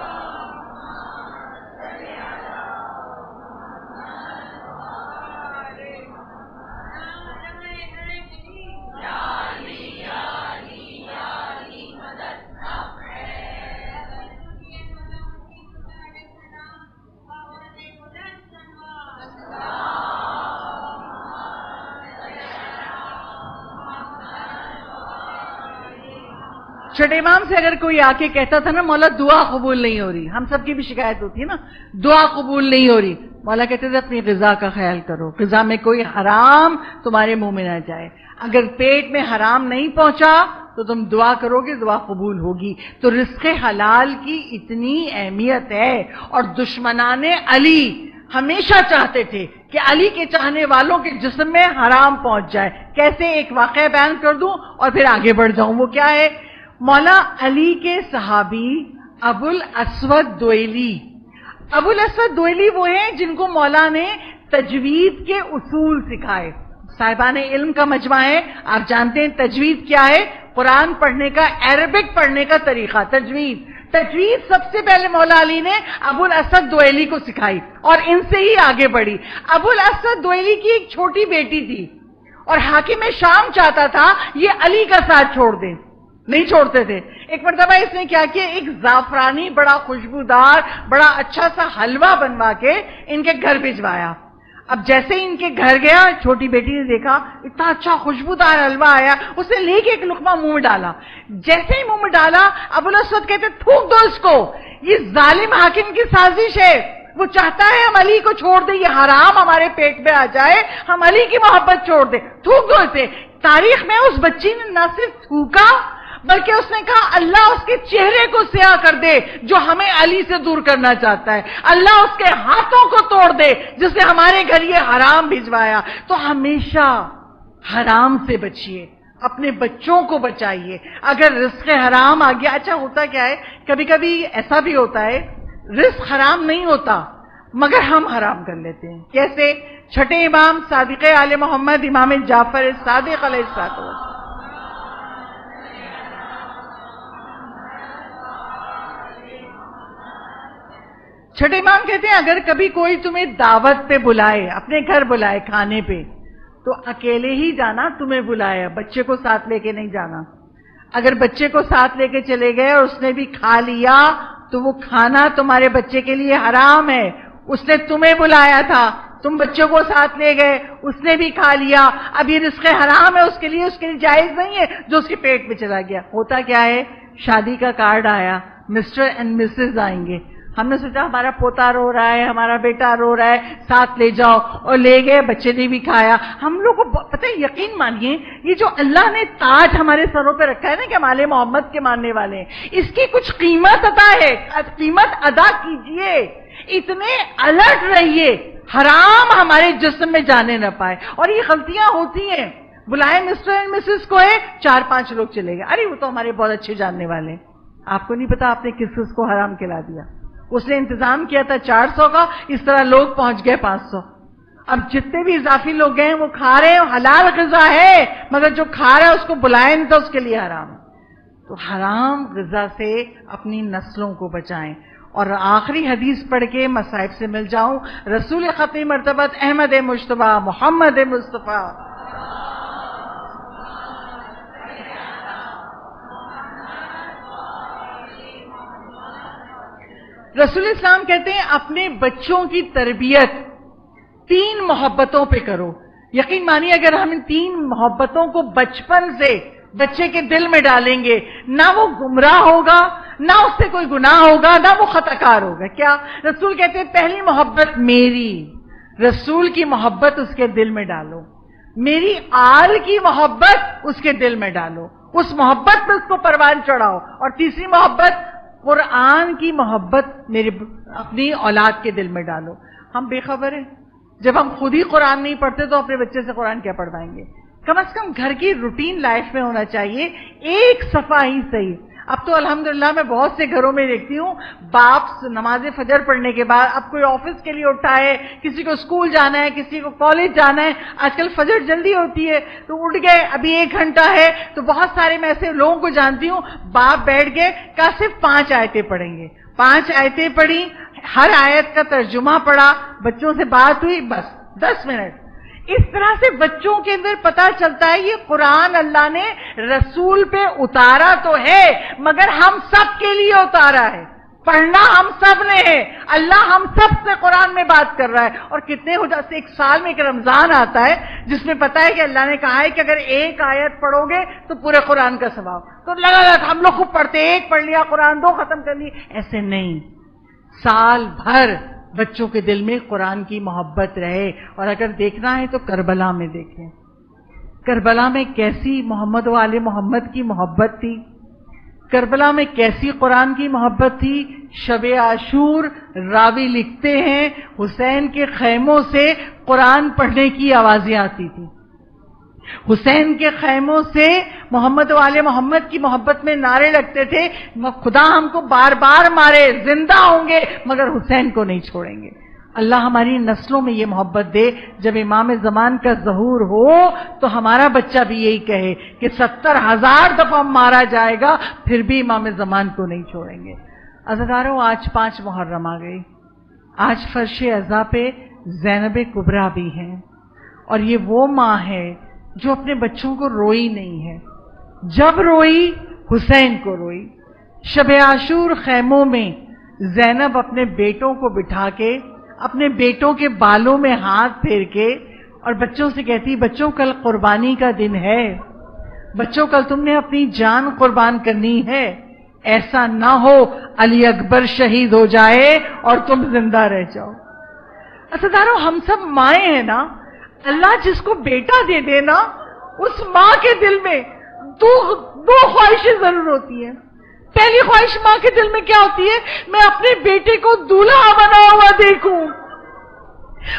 چھٹے امام سے اگر کوئی آ کے کہتا تھا نا مولا دعا قبول نہیں ہو رہی، ہم سب کی بھی شکایت ہوتی ہے نا، دعا قبول نہیں ہو رہی، مولا کہتے تھے اپنی غذا کا خیال کرو، غذا میں کوئی حرام تمہارے منہ میں نہ جائے، اگر پیٹ میں حرام نہیں پہنچا تو تم دعا کرو گے، دعا قبول ہوگی۔ تو رزق حلال کی اتنی اہمیت ہے، اور دشمنان علی ہمیشہ چاہتے تھے کہ علی کے چاہنے والوں کے جسم میں حرام پہنچ جائے۔ کیسے؟ ایک واقعہ بیان کر دوں اور پھر آگے بڑھ جاؤں۔ وہ کیا ہے؟ مولا علی کے صحابی ابو الاسود دوئلی، ابو الاسود دوئلی وہ ہیں جن کو مولا نے تجوید کے اصول سکھائے۔ صاحبان علم کا مجمع ہے، آپ جانتے ہیں تجوید کیا ہے؟ قرآن پڑھنے کا، عربک پڑھنے کا طریقہ، تجوید۔ تجوید سب سے پہلے مولا علی نے ابو الاسود دوئلی کو سکھائی اور ان سے ہی آگے بڑھی۔ ابو الاسود دوئلی کی ایک چھوٹی بیٹی تھی اور حاکم شام چاہتا تھا یہ علی کا ساتھ چھوڑ دیں، نہیں چھوڑتے تھے۔ ایک مرتبہ اس نے کیا کیا، ایک زعفرانی بڑا خوشبودار بڑا اچھا سا حلوہ بنوا کے ان کے گھر بھجوایا۔ اب جیسے ہی ان کے گھر گیا، چھوٹی بیٹی نے دیکھا اتنا اچھا خوشبودار حلوہ آیا، اس نے لے کے ایک لقمہ منہ میں ڈالا۔ جیسے ہی منہ میں ڈالا، ابو الاسود کہتے تھوک دو اس کو، یہ ظالم حاکم کی سازش ہے، وہ چاہتا ہے ہم علی کو چھوڑ دیں، یہ حرام ہمارے پیٹ میں آ جائے، ہم علی کی محبت چھوڑ دیں، تھوک دو اسے۔ تاریخ میں اس بچی نے نہ صرف تھوکا بلکہ اس نے کہا اللہ اس کے چہرے کو سیاہ کر دے جو ہمیں علی سے دور کرنا چاہتا ہے، اللہ اس کے ہاتھوں کو توڑ دے جس نے ہمارے گھر یہ حرام بھجوایا۔ تو ہمیشہ حرام سے بچیے، اپنے بچوں کو بچائیے۔ اگر رزق حرام آ گیا، اچھا ہوتا کیا ہے کبھی کبھی ایسا بھی ہوتا ہے رزق حرام نہیں ہوتا مگر ہم حرام کر لیتے ہیں۔ کیسے؟ چھٹے امام صادق آل محمد امام جعفر صادق علیہ السلام، چھٹے امام کہتے ہیں اگر کبھی کوئی تمہیں دعوت پہ بلائے، اپنے گھر بلائے کھانے پہ، تو اکیلے ہی جانا، تمہیں بلایا، بچے کو ساتھ لے کے نہیں جانا۔ اگر بچے کو ساتھ لے کے چلے گئے اور اس نے بھی کھا لیا تو وہ کھانا تمہارے بچے کے لیے حرام ہے۔ اس نے تمہیں بلایا تھا، تم بچوں کو ساتھ لے گئے، اس نے بھی کھا لیا، اب یہ رزق حرام ہے اس کے لیے جائز نہیں ہے جو اس کے پیٹ میں چلا گیا۔ ہوتا کیا ہے، شادی کا کارڈ آیا، مسٹر اینڈ مسز آئیں گے، ہم نے سوچا ہمارا پوتا رو رہا ہے، ہمارا بیٹا رو رہا ہے، ساتھ لے جاؤ، اور لے گئے، بچے نے بھی کھایا. ہم لوگ کو پتہ ہے، یقین مانیے یہ جو اللہ نے تاج ہمارے سروں پہ رکھا ہے نا کہ ہم آل محمد کے ماننے والے ہیں، اس کی کچھ قیمت ادا ہے، قیمت ادا کیجئے. اتنے الرٹ رہیے حرام ہمارے جسم میں جانے نہ پائے. اور یہ غلطیاں ہوتی ہیں، بلائے مسٹر اینڈ مسز کو ہے، 4-5 لوگ چلے گئے، ارے وہ تو ہمارے بہت اچھے جاننے والے ہیں. آپ کو نہیں پتا آپ نے کس کو حرام کھلا دیا. اس نے انتظام کیا تھا 400 کا، اس طرح لوگ پہنچ گئے 500. اب جتنے بھی اضافی لوگ گئے وہ کھا رہے ہیں، حلال غذا ہے، مگر جو کھا رہا ہے اس کو بلائے نہیں تو اس کے لیے حرام ہے. تو حرام غذا سے اپنی نسلوں کو بچائیں. اور آخری حدیث پڑھ کے مصائب سے مل جاؤں. رسول ختم مرتبت احمد مجتبیٰ محمد مصطفیٰ رسول اسلام کہتے ہیں اپنے بچوں کی تربیت 3 محبتوں پہ کرو. یقین مانیے اگر ہم ان 3 محبتوں کو بچپن سے بچے کے دل میں ڈالیں گے، نہ وہ گمراہ ہوگا، نہ اس سے کوئی گناہ ہوگا، نہ وہ خطا کار ہوگا. کیا رسول کہتے ہیں پہلی محبت میری، رسول کی محبت اس کے دل میں ڈالو، میری آل کی محبت اس کے دل میں ڈالو، اس محبت میں اس کو پروان چڑھاؤ. اور تیسری محبت قرآن کی محبت میری اپنی اولاد کے دل میں ڈالو. ہم بے خبر ہیں، جب ہم خود ہی قرآن نہیں پڑھتے تو اپنے بچے سے قرآن کیا پڑھوائیں گے؟ کم از کم گھر کی روٹین لائف میں ہونا چاہیے ایک صفحہ ہی صحیح. اب تو الحمدللہ میں بہت سے گھروں میں دیکھتی ہوں باپ نماز فجر پڑھنے کے بعد اب کوئی آفس کے لیے اٹھا ہے، کسی کو اسکول جانا ہے، کسی کو کالج جانا ہے، آج کل فجر جلدی ہوتی ہے تو اٹھ گئے، ابھی 1 گھنٹہ ہے. تو بہت سارے میں ایسے لوگوں کو جانتی ہوں باپ بیٹھ گئے کہا صرف 5 آیتیں پڑھیں گے. 5 آیتیں پڑھی، ہر آیت کا ترجمہ پڑھا، بچوں سے بات ہوئی، بس 10 منٹ. اس طرح سے بچوں کے اندر پتا چلتا ہے یہ قرآن اللہ نے رسول پہ اتارا تو ہے مگر ہم سب کے لیے اتارا ہے. پڑھنا ہم سب نے ہے، اللہ ہم سب سے قرآن میں بات کر رہا ہے. اور کتنے ہو جاتے 1 سال میں ایک رمضان آتا ہے جس میں پتا ہے کہ اللہ نے کہا ہے کہ اگر 1 آیت پڑھو گے تو پورے قرآن کا ثواب. تو لگا ہم لوگ خوب پڑھتے، 1 پڑھ لیا قرآن، 2 ختم کر لی. ایسے نہیں، سال بھر بچوں کے دل میں قرآن کی محبت رہے. اور اگر دیکھنا ہے تو کربلا میں دیکھیں، کربلا میں کیسی محمد و آل محمد کی محبت تھی، کربلا میں کیسی قرآن کی محبت تھی. شب عاشور راوی لکھتے ہیں حسین کے خیموں سے قرآن پڑھنے کی آوازیں آتی تھی. حسین کے خیموں سے محمد و آل محمد کی محبت میں نعرے لگتے تھے خدا ہم کو بار بار مارے، زندہ ہوں گے مگر حسین کو نہیں چھوڑیں گے. اللہ ہماری نسلوں میں یہ محبت دے. جب امام زمان کا ظہور ہو تو ہمارا بچہ بھی یہی کہے کہ 70,000 دفعہ مارا جائے گا پھر بھی امام زمان کو نہیں چھوڑیں گے. عزیزانو آج 5 محرم آ گئی. آج فرش عزا پہ زینب کبریٰ بھی ہیں اور یہ وہ ماں ہے جو اپنے بچوں کو روئی نہیں ہے. جب روئی حسین کو روئی. شب عاشور خیموں میں زینب اپنے بیٹوں کو بٹھا کے اپنے بیٹوں کے بالوں میں ہاتھ پھیر کے اور بچوں سے کہتی بچوں کل قربانی کا دن ہے، بچوں کل تم نے اپنی جان قربان کرنی ہے، ایسا نہ ہو علی اکبر شہید ہو جائے اور تم زندہ رہ جاؤ. عزیزانو ہم سب مائیں ہیں نا، اللہ جس کو بیٹا دے دے نا اس ماں کے دل میں دو خواہشیں ضرور ہوتی ہیں. پہلی خواہش ماں کے دل میں کیا ہوتی ہے؟ میں اپنے بیٹے کو دولہا بنا ہوا دیکھوں.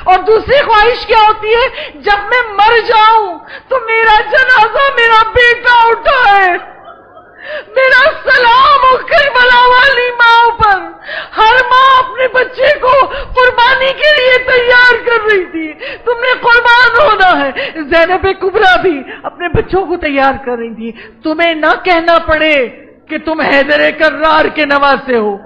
اور دوسری خواہش کیا ہوتی ہے؟ جب میں مر جاؤں تو میرا جنازہ میرا بیٹا اٹھائے. میرا سلام ہو کربلا والی ماں پر. ہر ماں اپنے بچے کو قربانی کے لیے تیار کر رہی تھی. تم نے قربان ہونا ہے. زینب کبریٰ بھی اپنے بچوں کو تیار کر رہی تھی. تمہیں نہ کہنا پڑے کہ تم حیدر کرار کے نواسے ہو،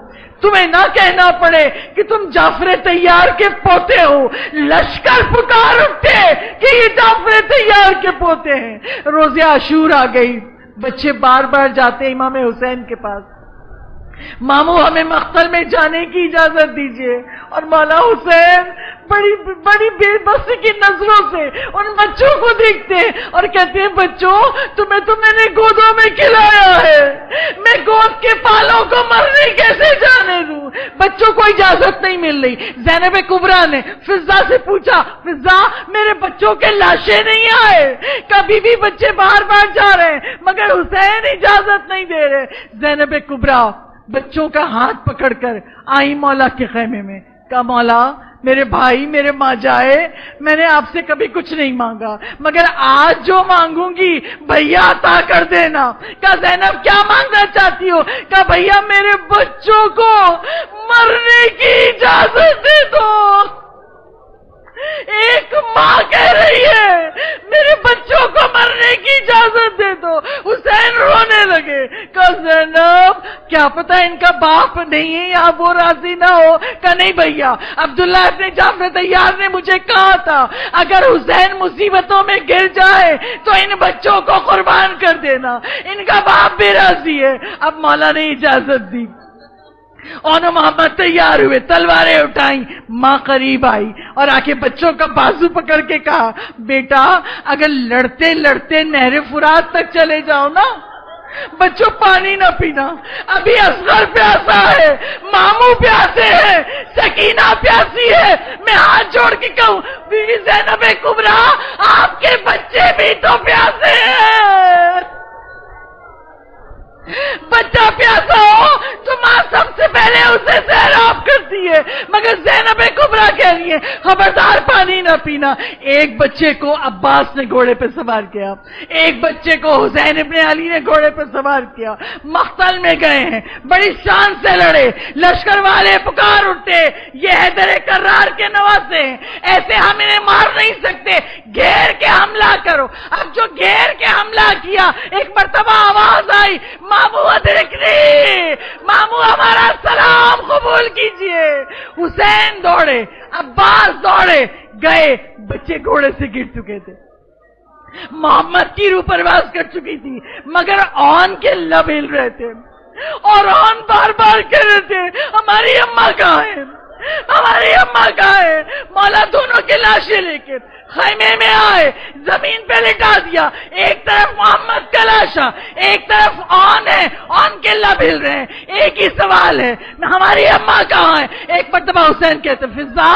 تمہیں نہ کہنا پڑے کہ تم جعفر طیار کے پوتے ہو، لشکر پکار اٹھتے کہ یہ جعفر طیار کے پوتے ہیں. روز عاشور آ گئی، بچے بار بار جاتے امام حسین کے پاس. ماموں ہمیں مقتل میں جانے کی اجازت دیجیے. اور مولا حسین بڑی بڑی بے بسی کی نظروں سے ان بچوں کو دیکھتے ہیں اور کہتے ہیں بچوں تمہیں تو میں نے گودوں میں کھلایا ہے, میں گود کے پالوں کو مرنے کیسے جانے دوں. بچوں کو اجازت نہیں مل رہی. زینب کبریٰ نے فضہ سے پوچھا, فضہ میرے بچوں کے لاشیں نہیں آئے, کبھی بھی بچے باہر باہر جا رہے ہیں مگر حسین اجازت نہیں دے رہے. زینب کبریٰ بچوں کا ہاتھ پکڑ کر آئی مولا کے خیمے میں. کہا مولا میرے بھائی میرے ماں جائے, میں نے آپ سے کبھی کچھ نہیں مانگا مگر آج جو مانگوں گی بھیا عطا کر دینا. کہا زینب کیا مانگنا چاہتی ہو؟ کہا بھیا میرے بچوں کو مرنے کی اجازت دے دو. ایک ماں کہہ رہی ہے میرے بچوں کو مرنے کی اجازت دے دو. حسین رونے لگے. کہا زینب کیا پتا ان کا باپ نہیں ہے یا وہ راضی نہ ہو. کہا نہیں بھیا, عبداللہ ابن جعفر طیار نے مجھے کہا تھا اگر حسین مصیبتوں میں گر جائے تو ان بچوں کو قربان کر دینا, ان کا باپ بھی راضی ہے. اب مولا نے اجازت دی. اور محمد تیار ہوئے, تلواریں اٹھائیں. ماں قریب آئی اور آ کے بچوں کا بازو پکڑ کے کہا بیٹا اگر لڑتے لڑتے نہر فرات تک چلے جاؤ نا, بچوں پانی نہ پینا. ابھی اصغر پیاسا ہے, ماموں پیاسے ہیں, سکینہ پیاسی ہے. میں ہاتھ جوڑ کے کہوں بی بی زینب کبریٰ آپ کے بچے بھی تو پیاسے ہیں. بچہ پیاسا ہو تو ماں سب سے پہلے اسے سیراب کرتی ہے مگر زینب کبریٰ کہہ رہی ہے خبردار پانی نہ پینا. ایک بچے کو عباس نے گھوڑے پہ سوار کیا, ایک بچے کو حسین ابن علی نے گھوڑے پہ سوار کیا. مقتل میں گئے ہیں, بڑی شان سے لڑے, لشکر والے پکار اٹھے یہ حیدر کرار کے نواسے ہیں, ایسے ہم انہیں مار نہیں سکتے, گھیر کے حملہ کرو. اب جو گھیر کے حملہ کیا ایک مرتبہ آواز آئی ماموں ادرکنی, ماموں ہمارا سلام قبول کیجئے. حسین دوڑے, عباس دوڑے, گئے. بچے گھوڑے سے گر چکے تھے, محمد کی روح پرواز کر چکی تھی مگر آن کے لب ہل رہے تھے اور آن بار بار کہہ رہے تھے ہماری اماں کہاں ہے, ہماری اماں کہاں ہے. مولا دونوں کی لاشیں لے کے خیمے میں آئے, زمین پہ لٹا دیا. ایک طرف محمد کا لاشا, ایک طرف آن ہے, آن کے لب ہل رہے ہیں. ایک ہی سوال ہے ہماری اماں کہاں ہے. ایک مرتبہ حسین کہتے فضہ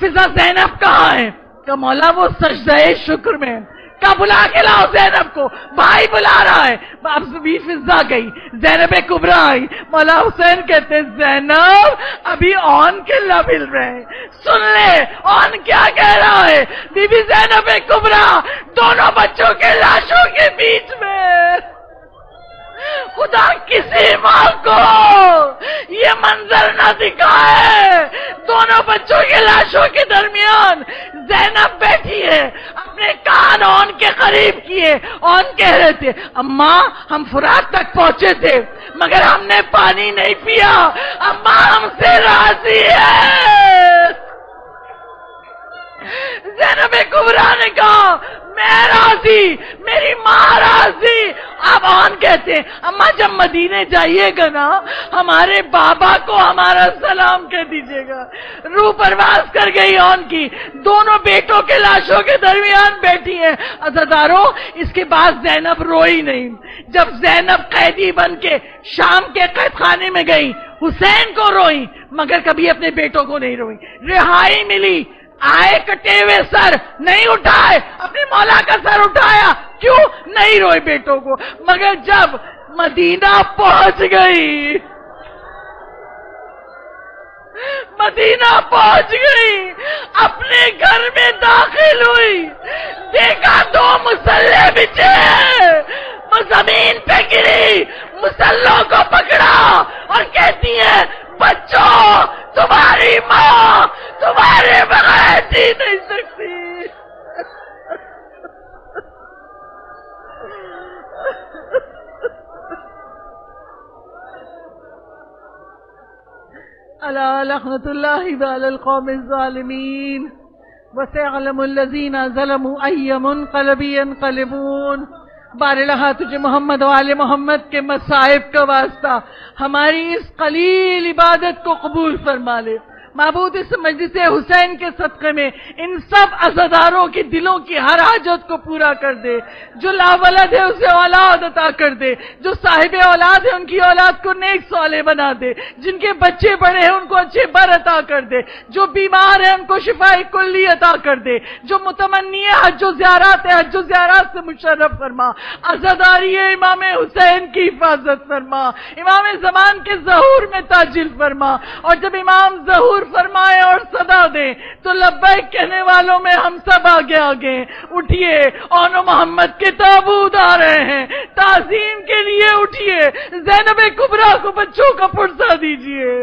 فضہ زینب کہاں ہے. کہ مولا وہ سجدہ شکر میں. کا بلا کے لاؤ زینب کو, بھائی بلا رہا ہے. اب بھی فضہ گئی, زینب کبریٰ آئی. مولا حسین کہتے زینب ابھی آن کے لب ہل رہے ہیں, سن لے آن کیا کہہ رہا ہے. بی بی زینب کبریٰ دونوں بچوں کے لاشوں کے بیچ میں, خدا کسی ماں کو یہ منظر نہ دکھائے. دونوں بچوں کے لاشوں کے درمیان زینب بیٹھی ہے, اپنے کان آن کے قریب کیے. آن کہہ رہے تھے اماں ہم فرات تک پہنچے تھے مگر ہم نے پانی نہیں پیا, اماں ہم سے راضی ہے. زینب کبریٰ نے کہا میں راضی, میری ماں راضی. اب آن کہتے ہیں اماں جب مدینے جائیے گا نا ہمارے بابا کو ہمارا سلام کہہ دیجیے گا. روح پرواز کر گئی آن کی, دونوں بیٹوں کے لاشوں کے درمیان بیٹھی ہیں. عزاداروں اس کے بعد زینب روئی نہیں. جب زینب قیدی بن کے شام کے قید خانے میں گئی حسین کو روئی مگر کبھی اپنے بیٹوں کو نہیں روئی. رہائی ملی, آئے کٹے ہوئے سر نہیں اٹھائے, اپنے مولا کا سر اٹھایا. کیوں نہیں روئے بیٹوں کو. مگر جب مدینہ پہنچ گئی, مدینہ پہنچ گئی, اپنے گھر میں داخل ہوئی, دیکھا دو مسلح بچھے, زمین پہ گری, مسلحوں کو پکڑا اور کہتی ہے بچوں تمہاری ماں تمہارے بغیر جی نہیں سکتی. الا لعنۃ اللہ علی القوم الظالمین وسيعلم الذين ظلموا أي منقلب ينقلبون بارلہا تجھے محمد والے محمد کے مصائب کا واسطہ ہماری اس قلیل عبادت کو قبول فرما لے۔ معبود اس مجلس حسین کے صدقے میں ان سب عزاداروں کے دلوں کی ہر حاجت کو پورا کر دے، جو لا ولد ہے اسے اولاد عطا کر دے، جو صاحب اولاد ہے ان کی اولاد کو نیک صالح بنا دے، جن کے بچے بڑے ہیں ان کو اچھے بر عطا کر دے، جو بیمار ہیں ان کو شفاء کلی عطا کر دے، جو متمنی ہے حج و زیارات ہے حج و زیارات سے مشرف فرما، عزاداری امام حسین کی حفاظت فرما، امام زمان کے ظہور میں تاجل فرما، اور جب امام ظہور فرمائے اور صدا دے تو لبیک کہنے والوں میں ہم سب آگے آگے اٹھیے، اون محمد کے تابوت آ رہے ہیں، تعظیم کے لیے اٹھیے، زینب کبریٰ کو بچوں کا پرسہ دیجیے۔